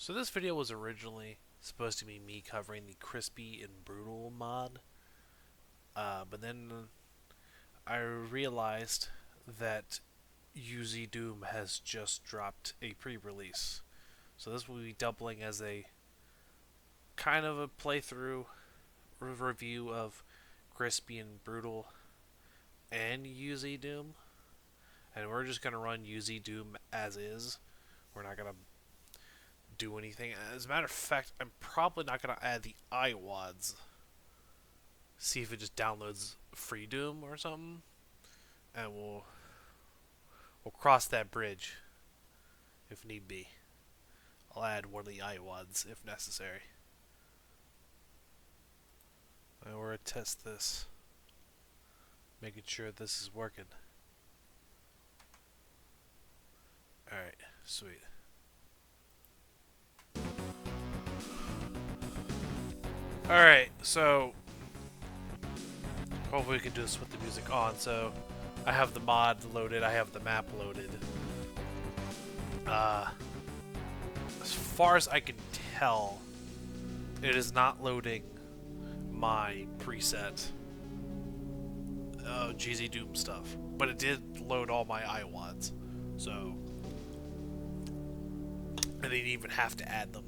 So this video was originally supposed to be me covering the crispy and brutal mod, but then I realized that UZDoom has just dropped a pre-release. So this will be doubling as a kind of a playthrough review of crispy and brutal and UZDoom, and we're just gonna run UZDoom as is. We're not gonna do anything. As a matter of fact, I'm probably not going to add the iWads. See if it just downloads free Doom or something, and we'll cross that bridge if need be. I'll add one of the iWads if necessary. And we're going to test this, making sure this is working. Alright, sweet. Alright, so hopefully we can do this with the music on. So I have the mod loaded, I have the map loaded. As far as I can tell, it is not loading my preset GZDoom stuff, but it did load all my iWads, so I didn't even have to add them.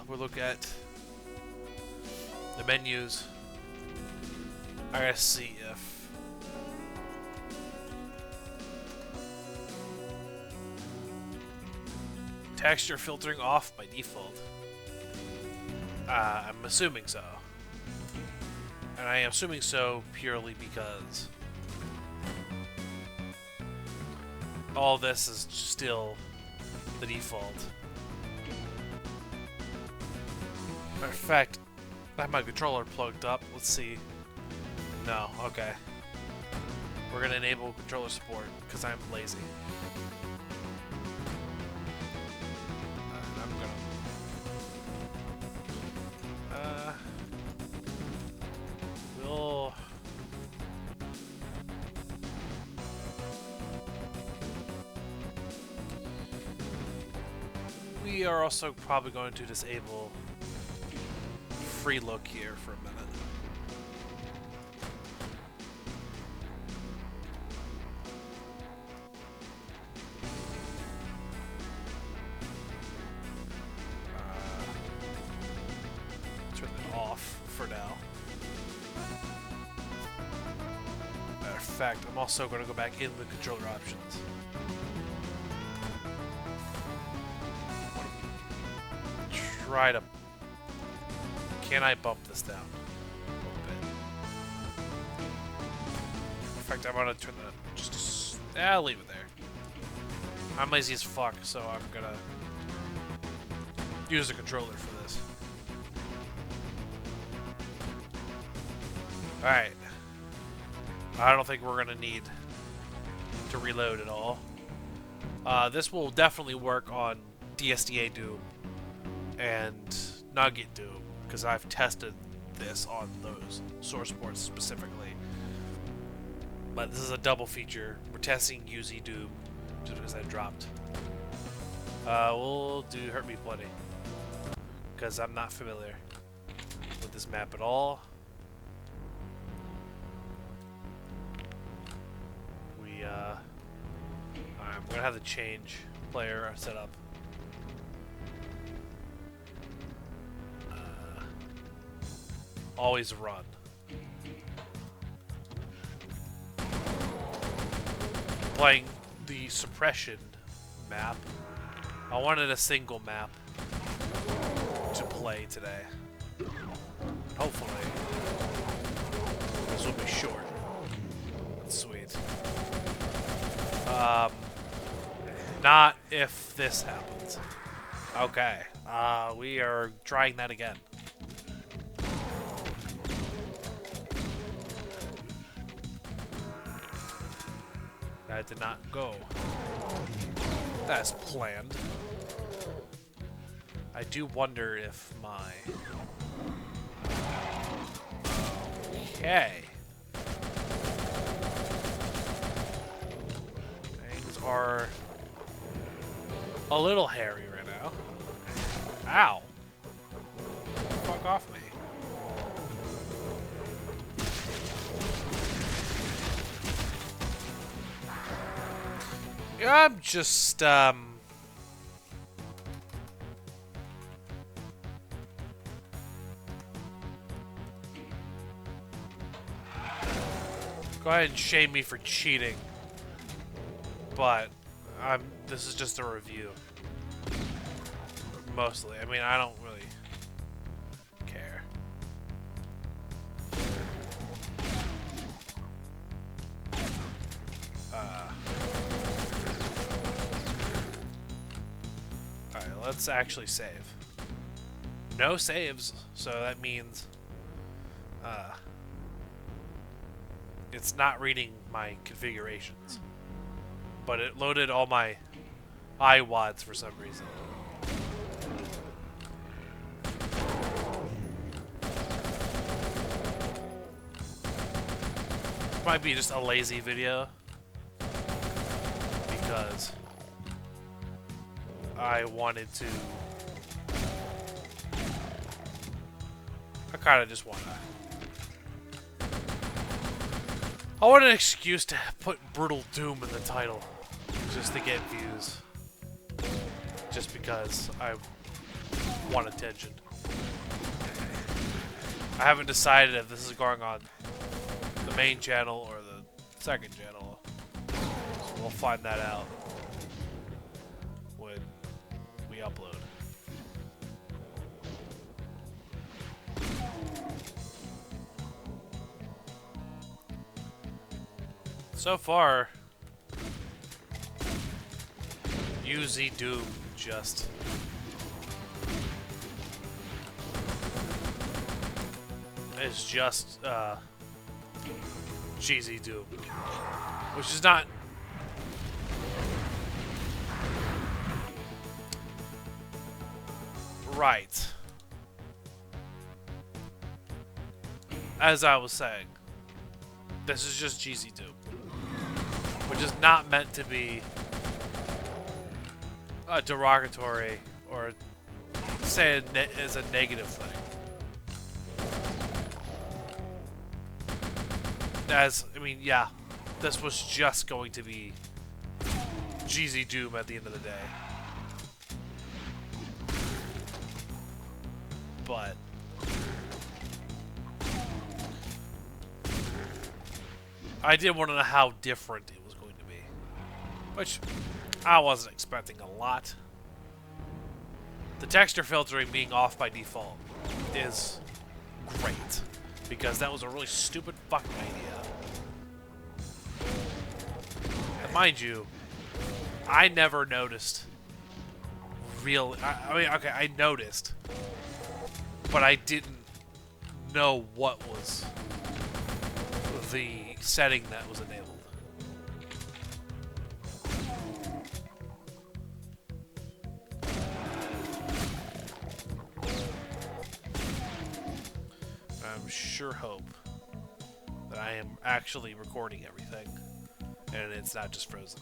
We'll look at the menus. I gotta see if texture filtering off by default. I'm assuming so. And I am assuming so purely because all this is still the default. Matter of fact, I have my controller plugged up. Let's see. No, okay. We're gonna enable controller support because I'm lazy. I'm gonna. We'll. We are also probably going to disable free look here for a minute. Turn it off for now. Matter of fact, I'm also going to go back in the controller options. Try to. Can I bump this down a little bit? In fact, I'm gonna turn the just. I'll leave it there. I'm lazy as fuck, so I'm gonna use the controller for this. Alright. I don't think we're gonna need to reload at all. This will definitely work on DSDA Doom and Nugget Doom, because I've tested this on those source ports specifically. But this is a double feature. We're testing UZDoom just because that dropped. We'll do Hurt Me Plenty, because I'm not familiar with this map at all. I'm gonna have the change player set up. Always run. Playing the suppression map. I wanted a single map to play today. Hopefully, this will be short. That's sweet. Not if this happens. Okay. We are trying that again. That did not go as planned. I do wonder if my... Okay. Things are a little hairy right now. Ow. Fuck off me. I'm just, go ahead and shame me for cheating. But, this is just a review. Mostly. I mean, I don't really care. Alright, let's actually save. No saves, so that means it's not reading my configurations. But it loaded all my IWADs for some reason. Might be just a lazy video because I wanted to. I kind of just want to. I want an excuse to put Brutal Doom in the title, just to get views. Just because I want attention. I haven't decided if this is going on the main channel or the second channel. So we'll find that out when we upload. So far, UZDoom just is just GZDoom, which is not right. As I was saying, this is just GZDoom, which is not meant to be a derogatory or say it as a negative thing. As, I mean, yeah, this was just going to be GZDoom at the end of the day. But I did want to know how different it was going to be, which I wasn't expecting a lot. The texture filtering being off by default is great, because that was a really stupid fucking idea. And mind you, I never noticed I mean, okay, I noticed, but I didn't know what was the setting that was enabled. I sure hope that I am actually recording everything and it's not just frozen.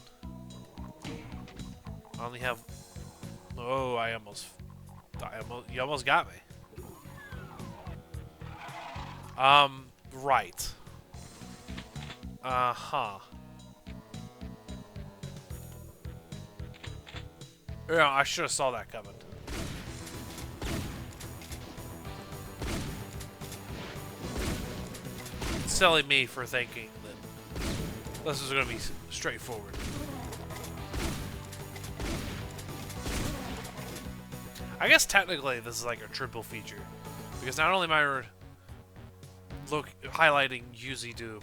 I only have... Oh, you almost got me. Right. Uh-huh. Yeah, I should have saw that coming. Silly me for thinking that this is going to be straightforward. I guess technically this is like a triple feature, because not only am I highlighting UZDoom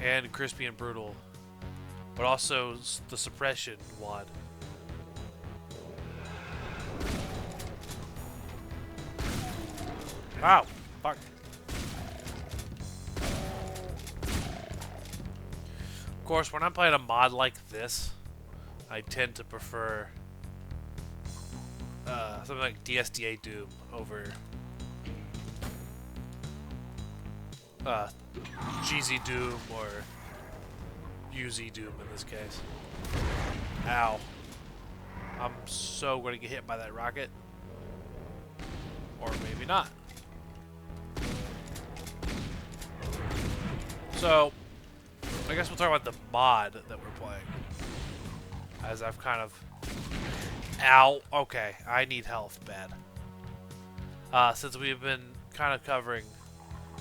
and Crispy and Brutal, but also the suppression WAD. Wow, fuck. Of course, when I'm playing a mod like this, I tend to prefer something like DSDA Doom over GZDoom or UZDoom in this case. Ow. I'm so going to get hit by that rocket. Or maybe not. So, I guess we'll talk about the mod that we're playing. As I've kind of... Ow! Okay, I need health bad. Since we've been kind of covering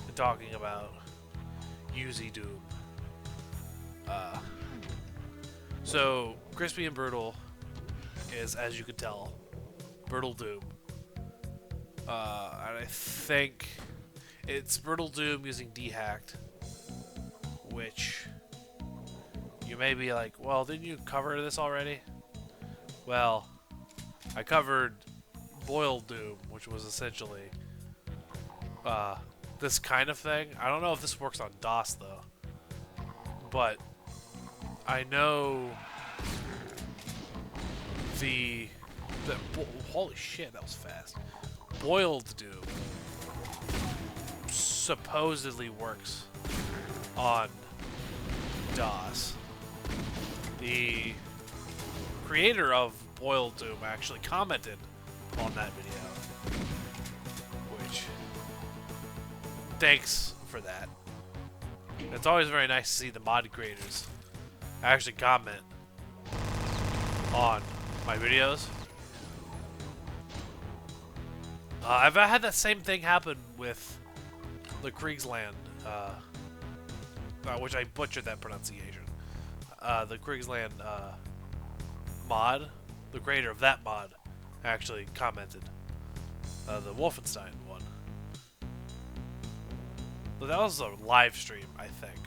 and talking about UZDoom. So, Crispy and Brutal is, as you can tell, Brutal Doom. And I think it's Brutal Doom using dehacked, which you may be like, well, didn't you cover this already? Well, I covered Boiled Doom, which was essentially this kind of thing. I don't know if this works on DOS though, but I know holy shit, that was fast. Boiled Doom supposedly works on DOS. The creator of Boiled Doom actually commented on that video, which thanks for that. It's always very nice to see the mod creators actually comment on my videos. I've had that same thing happen with the Kriegsland, which I butchered that pronunciation. The Kriegsland mod, the creator of that mod, actually commented. The Wolfenstein one. But that was a live stream, I think.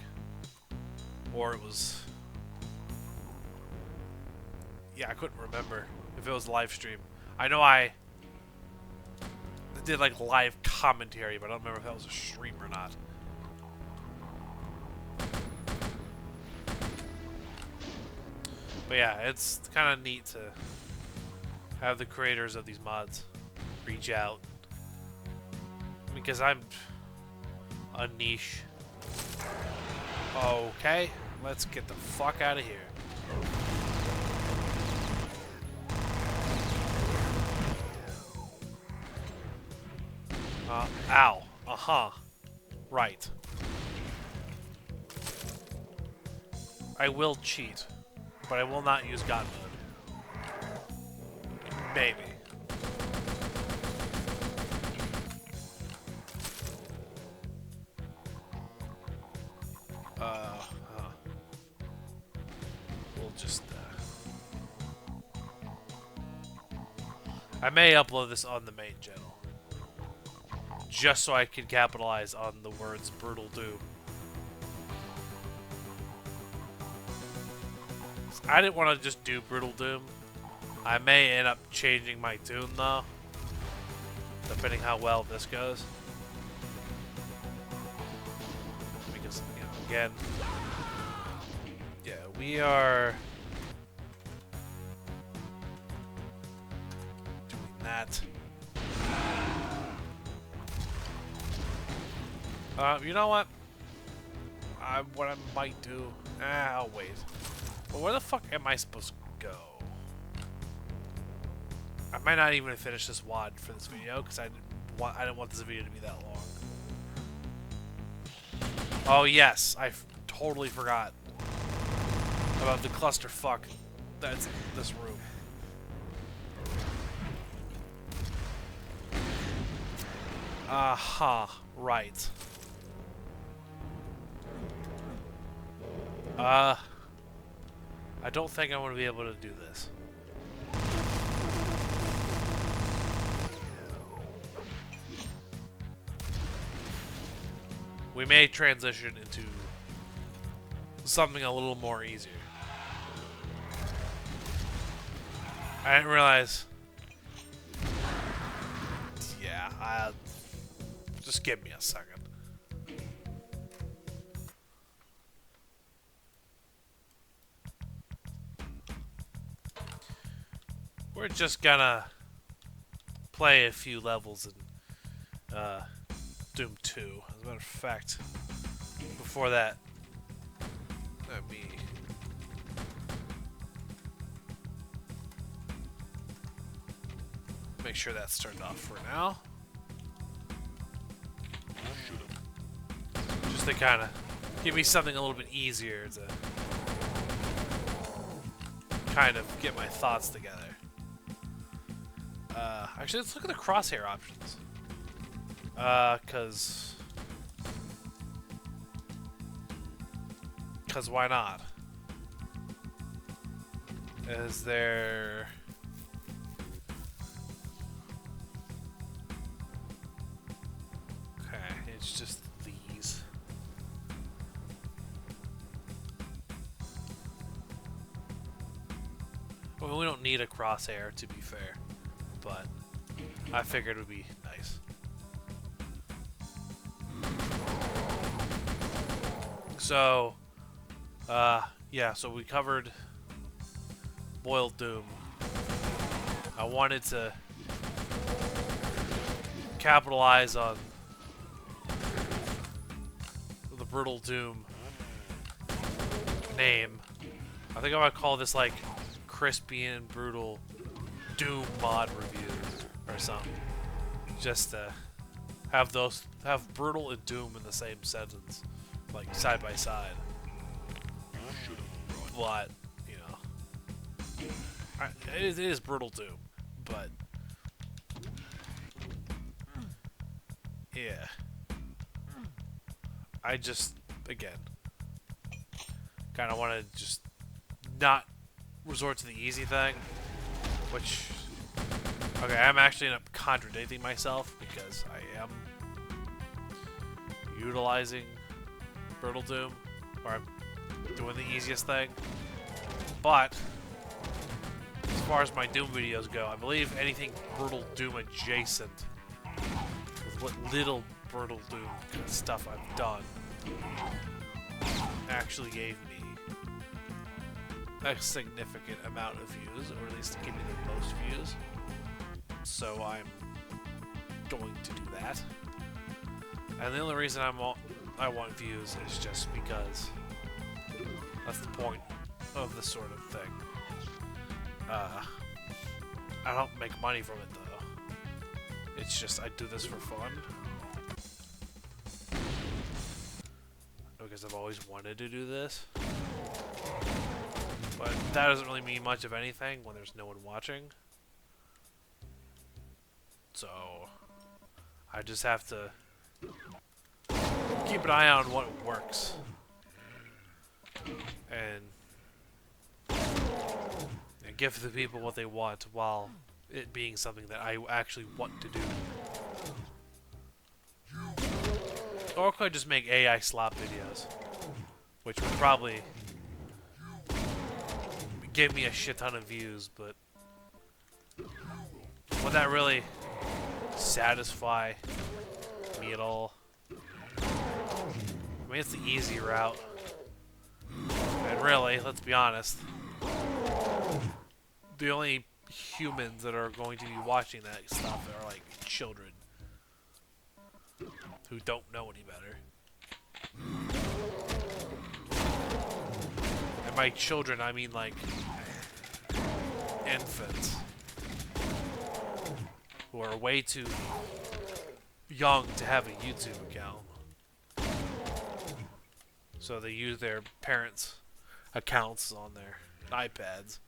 Or it was... Yeah, I couldn't remember if it was a live stream. I know I did like live commentary, but I don't remember if that was a stream or not. But yeah, it's kind of neat to have the creators of these mods reach out, because I'm a niche. Okay, let's get the fuck out of here. Ow. Right. I will cheat, but I will not use God mode. Maybe. We'll just, I may upload this on the main channel, just so I can capitalize on the words Brutal Doom. I didn't want to just do Brutal Doom. I may end up changing my tune though, depending how well this goes. Because, you know, again, yeah, we are doing that. You know what? What I might do... I'll wait. But where the fuck am I supposed to go? I might not even finish this WOD for this video, because I didn't want this video to be that long. Oh yes, I totally forgot about the clusterfuck that's this room. Aha, right. I don't think I'm going to be able to do this. We may transition into something a little more easier. I didn't realize. Yeah, just give me a second. We're just gonna play a few levels in Doom 2. As a matter of fact, before that, let me Make sure that's turned off for now. Just to kind of give me something a little bit easier to kind of get my thoughts together. Actually, let's look at the crosshair options. Cause why not? Is there... Okay, it's just these. Well, we don't need a crosshair, to be fair, but I figured it would be nice. So, yeah, so we covered Boiled Doom. I wanted to capitalize on the Brutal Doom name. I think I might call this like Crispy and Brutal Doom mod review or something. Just to have Brutal and Doom in the same sentence, like side by side. But you know, it is Brutal Doom, but yeah, I just again kind of want to just not resort to the easy thing, which okay, I'm actually end up contradicting myself because I am utilizing Brutal Doom, where I'm doing the easiest thing. But as far as my Doom videos go, I believe anything Brutal Doom adjacent, with what little Brutal Doom kind of stuff I've done, actually gave me a significant amount of views, or at least give me the most views. So I'm going to do that. And the only reason I want views is just because that's the point of this sort of thing. I don't make money from it though. It's just I do this for fun. Because I've always wanted to do this. But that doesn't really mean much of anything when there's no one watching. So I just have to keep an eye on what works. And give the people what they want while it being something that I actually want to do. Or could I just make AI slop videos, which would probably give me a shit ton of views, but would that really satisfy me at all? I mean, it's the easy route. And really, let's be honest, the only humans that are going to be watching that stuff are like children who don't know any better. And by children, I mean like infants who are way too young to have a YouTube account. So they use their parents' accounts on their iPads.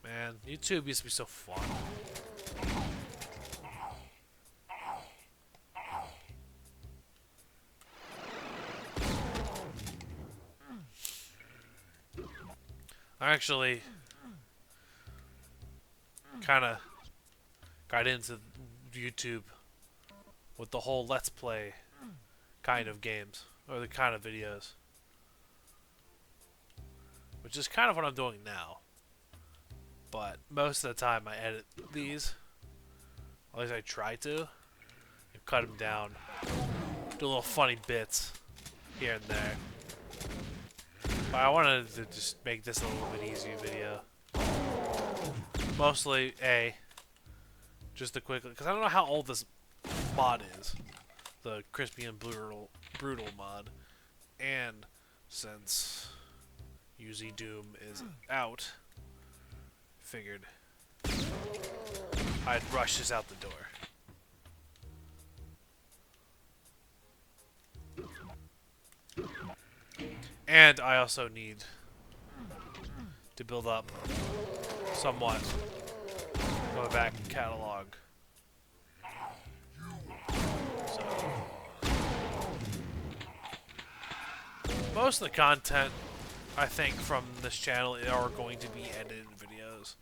Man, YouTube used to be so fun. I actually kind of got into YouTube with the whole Let's Play kind of games, or the kind of videos, which is kind of what I'm doing now. But most of the time I edit these, at least I try to, and cut them down, do little funny bits here and there. But I wanted to just make this a little bit easier video. Mostly, just a quick, because I don't know how old this mod is, the Crispy and Brutal mod, and since UZDoom is out, figured I'd rush this out the door. And I also need to build up somewhat of a back catalog. So most of the content I think from this channel are going to be edited videos,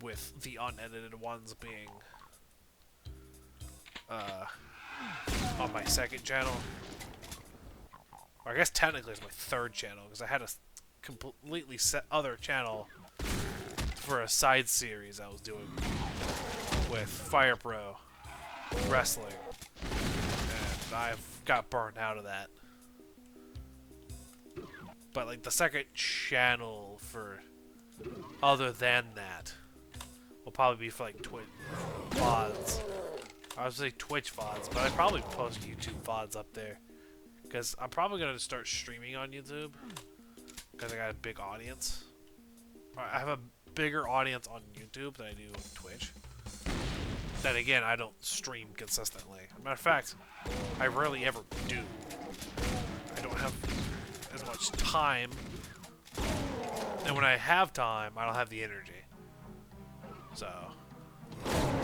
with the unedited ones being on my second channel. Or I guess technically it's my third channel, because I had a completely set other channel for a side series I was doing with Fire Pro Wrestling, and I've got burned out of that. But like the second channel for other than that will probably be for like Twitch VODs. I was say Twitch VODs, but I'd probably post YouTube VODs up there, because I'm probably gonna start streaming on YouTube because I got a big audience. I have a bigger audience on YouTube than I do on Twitch. Then again, I don't stream consistently. As a matter of fact, I rarely ever do. I don't have as much time, and when I have time, I don't have the energy. So,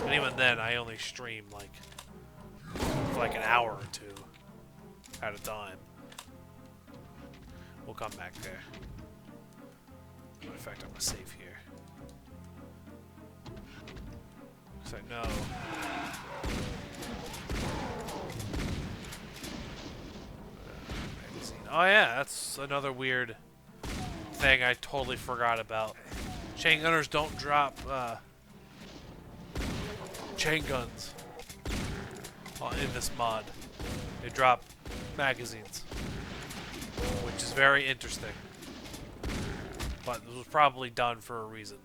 and even then, I only stream like for like an hour or two at a time. We'll come back there. In fact, I'm gonna save here, because I know oh yeah, that's another weird thing I totally forgot about. Chain gunners don't drop chain guns in this mod. They drop magazines, which is very interesting. But this was probably done for a reason,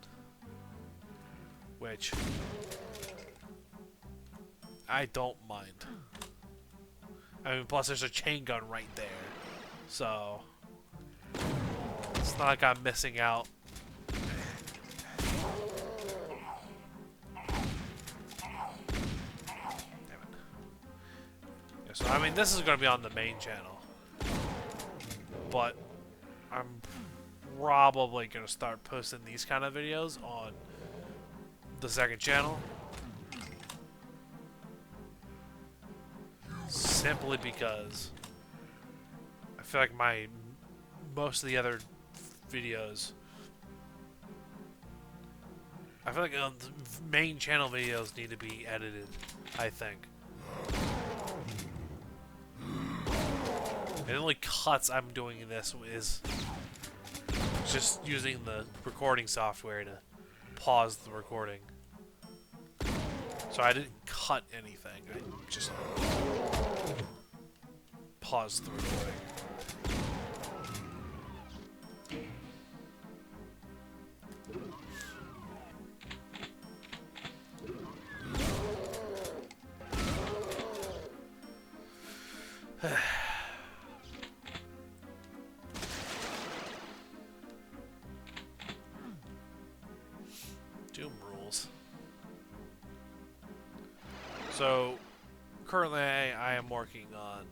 which I don't mind. I mean, plus there's a chain gun right there. So, it's not like I'm missing out. Damn it. Yeah, so, I mean, this is going to be on the main channel. But, I'm probably going to start posting these kind of videos on the second channel. Simply because I feel like most of the other videos, I feel like the main channel videos need to be edited, I think. And the only cuts I'm doing in this is just using the recording software to pause the recording. So I didn't cut anything, I just paused the recording. Doom rules. So, currently I am working on...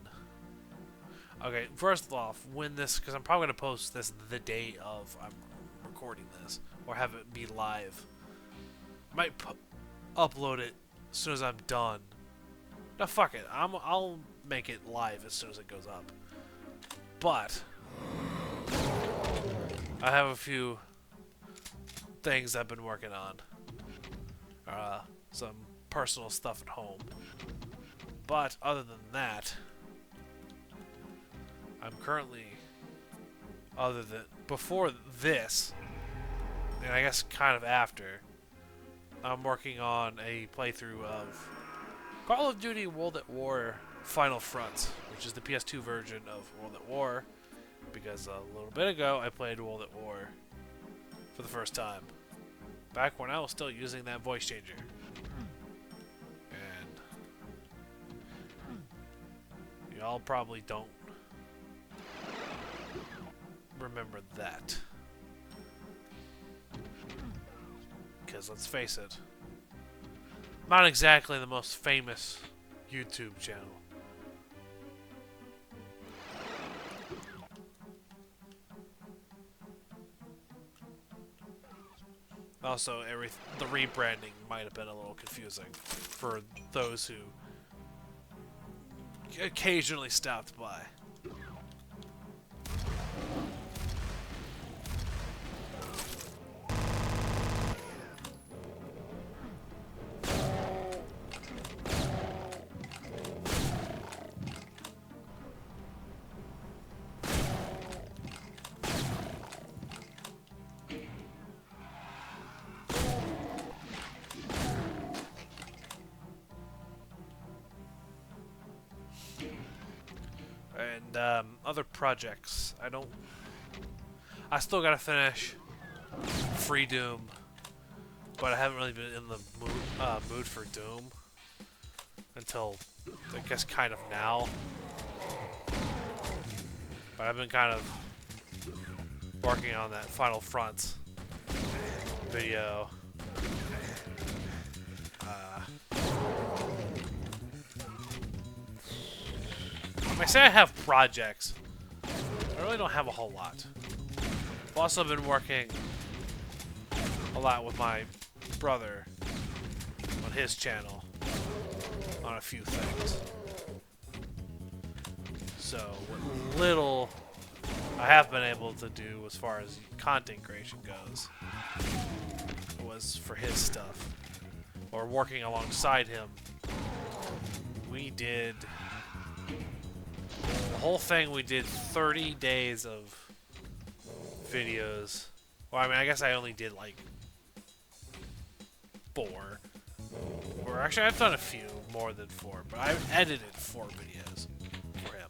Okay, first off, when this... Because I'm probably going to post this the day of I'm recording this, or have it be live. Might upload it as soon as I'm done. No, fuck it. I'll make it live as soon as it goes up. But I have a few things I've been working on. Some personal stuff at home. But other than that, I'm currently, before this, and I guess kind of after, I'm working on a playthrough of Call of Duty World at War Final Front, which is the PS2 version of World at War, because a little bit ago I played World at War for the first time, back when I was still using that voice changer. And y'all probably don't remember that. Because let's face it, not exactly the most famous YouTube channel. Also, the rebranding might have been a little confusing for those who occasionally stopped by. And other projects. I still gotta finish Free Doom, but I haven't really been in the mood for Doom until, I guess, kind of now. But I've been kind of working on that Final Front video. I say I have projects. I really don't have a whole lot. I've also been working a lot with my brother on his channel on a few things. So what little I have been able to do as far as content creation goes was for his stuff. Or working alongside him. We did the whole thing. We did 30 days of videos. Well, I mean, I guess I only did like 4. Or actually, I've done a few more than 4, but I've edited 4 videos for him.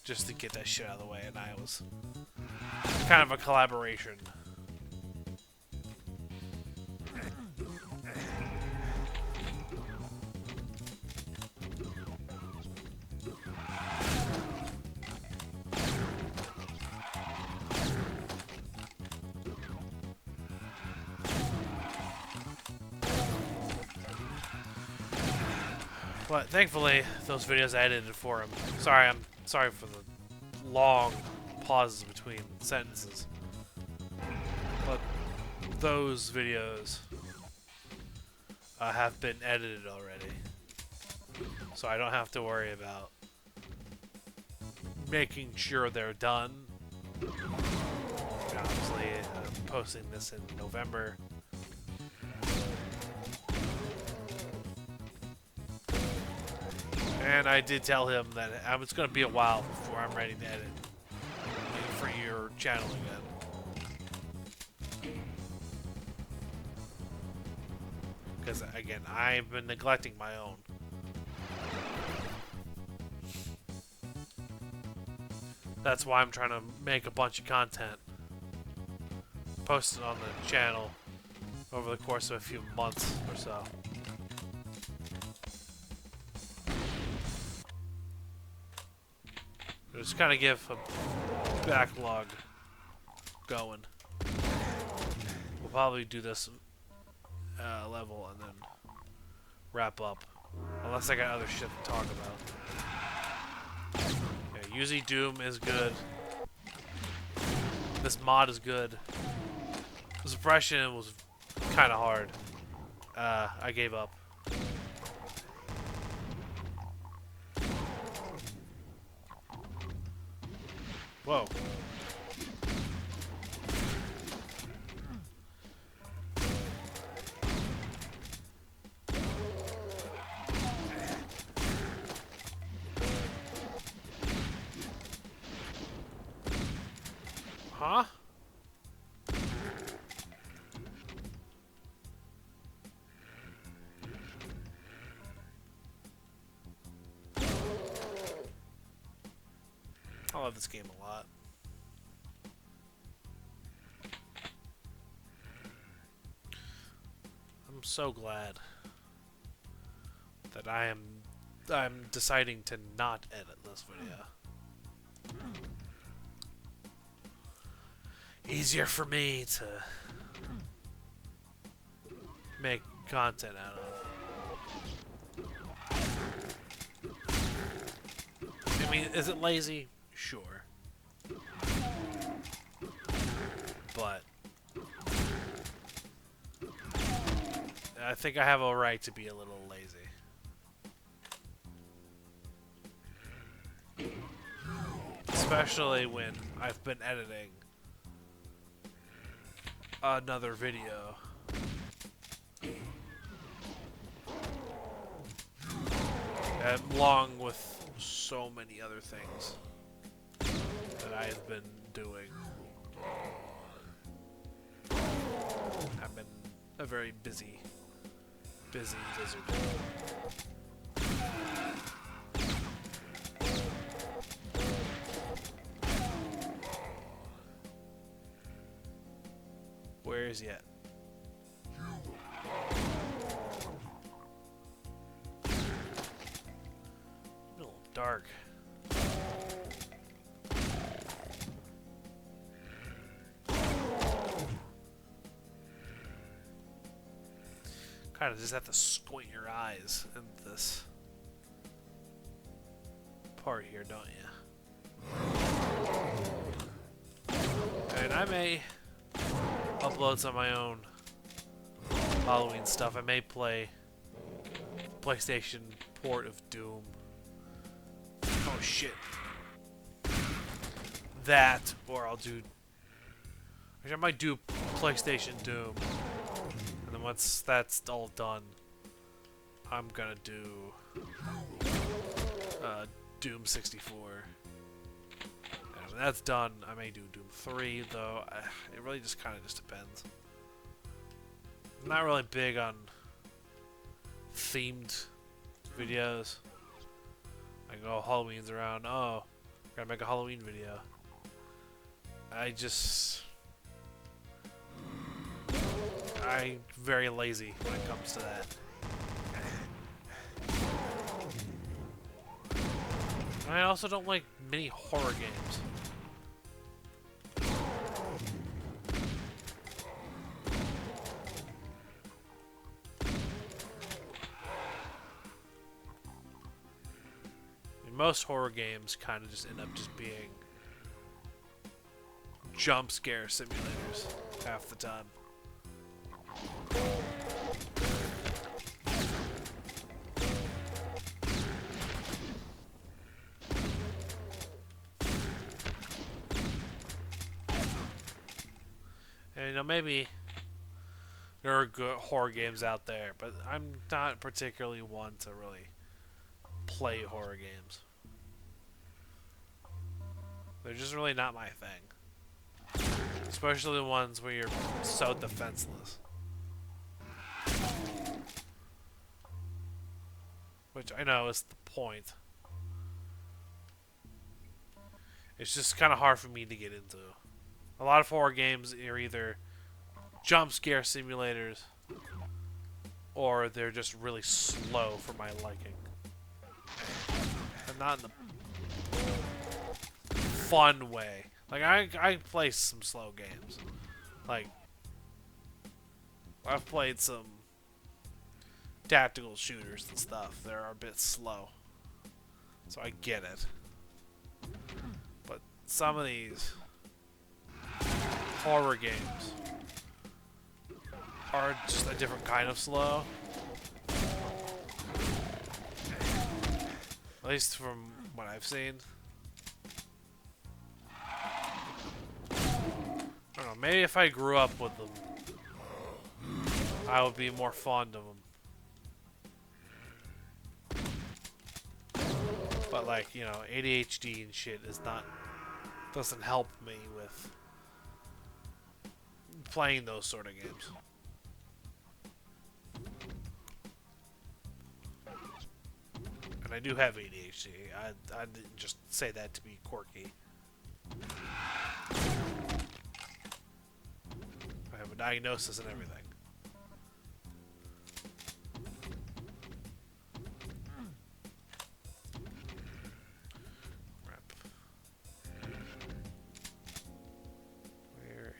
Just to get that shit out of the way, and I was kind of a collaboration. But thankfully, those videos I edited for him. I'm sorry for the long pauses between sentences. But those videos have been edited already. So I don't have to worry about making sure they're done. Obviously, I'm posting this in November. And I did tell him that it's going to be a while before I'm ready to edit for your channel again. Because, again, I've been neglecting my own. That's why I'm trying to make a bunch of content. Post it on the channel over the course of a few months or so. Just kind of give a backlog going. We'll probably do this level and then wrap up. Unless I got other shit to talk about. Yeah, UZDoom is good. This mod is good. The suppression was kind of hard. I gave up. Whoa. Huh? I love this game a lot. I'm so glad that I'm deciding to not edit this video. easier for me to make content out of. I mean, is it lazy? Sure. But I think I have a right to be a little lazy. Especially when I've been editing another video. Along with so many other things that I've been doing. I've been a very busy lizard. Where is he at? A little dark. Kind of just have to squint your eyes in this part here, don't you? And I may upload some of my own Halloween stuff. I may play PlayStation port of Doom. Oh shit. That, or I'll do... Actually, I might do PlayStation Doom. And then once that's all done, I'm gonna do Doom 64. And when that's done, I may do Doom 3, though it really just kind of just depends. I'm not really big on themed videos. Like, oh, Halloween's around, oh, gotta make a Halloween video. I'm very lazy when it comes to that. I also don't like many horror games. Most horror games kind of just end up just being jump scare simulators half the time. And you know, maybe there are good horror games out there, but I'm not particularly one to really play horror games. They're just really not my thing. Especially the ones where you're so defenseless. Which I know is the point. It's just kind of hard for me to get into. A lot of horror games are either jump scare simulators or they're just really slow for my liking. And not in the fun way. Like, I play some slow games. Like, I've played some tactical shooters and stuff. They're a bit slow. So I get it. But some of these horror games are just a different kind of slow. At least from what I've seen. I don't know, maybe if I grew up with them, I would be more fond of them. But like, you know, ADHD and shit doesn't help me with playing those sort of games. And I do have ADHD. I didn't just say that to be quirky. I have a diagnosis and everything. Crap. Where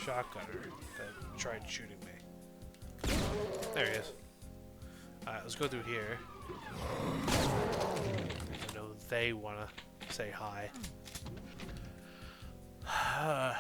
shotgunner that tried shooting me. There he is. Alright, let's go through here. I know they want to say hi. Yeah.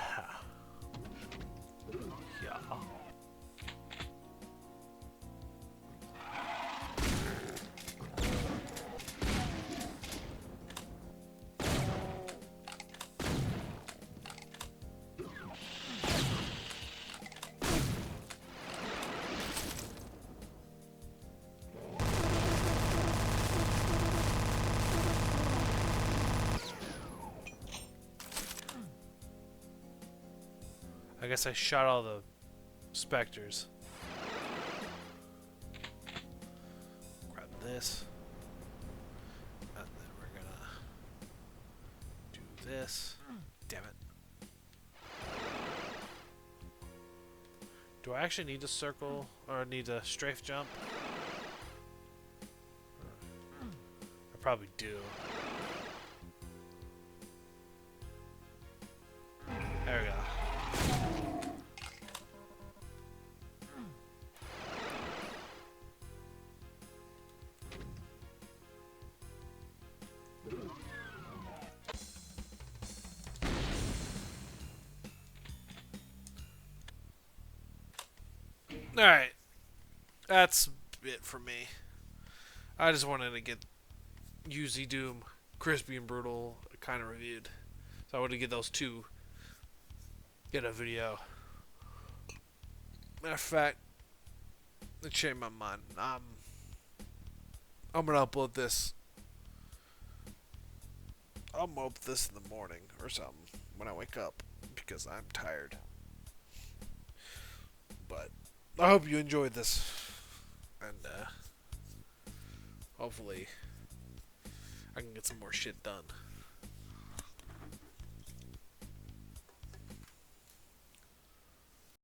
I guess I shot all the specters. Grab this. And then we're gonna do this. Damn it. Do I actually need to circle or need to strafe jump? I probably do. There we go. Alright. That's it for me. I just wanted to get UZDoom, Crispy and Brutal kind of reviewed. So I wanted to get those two in a video. Matter of fact, it changed my mind. I'm gonna upload this. I'll upload this in the morning or something when I wake up because I'm tired. But I hope you enjoyed this, and hopefully I can get some more shit done.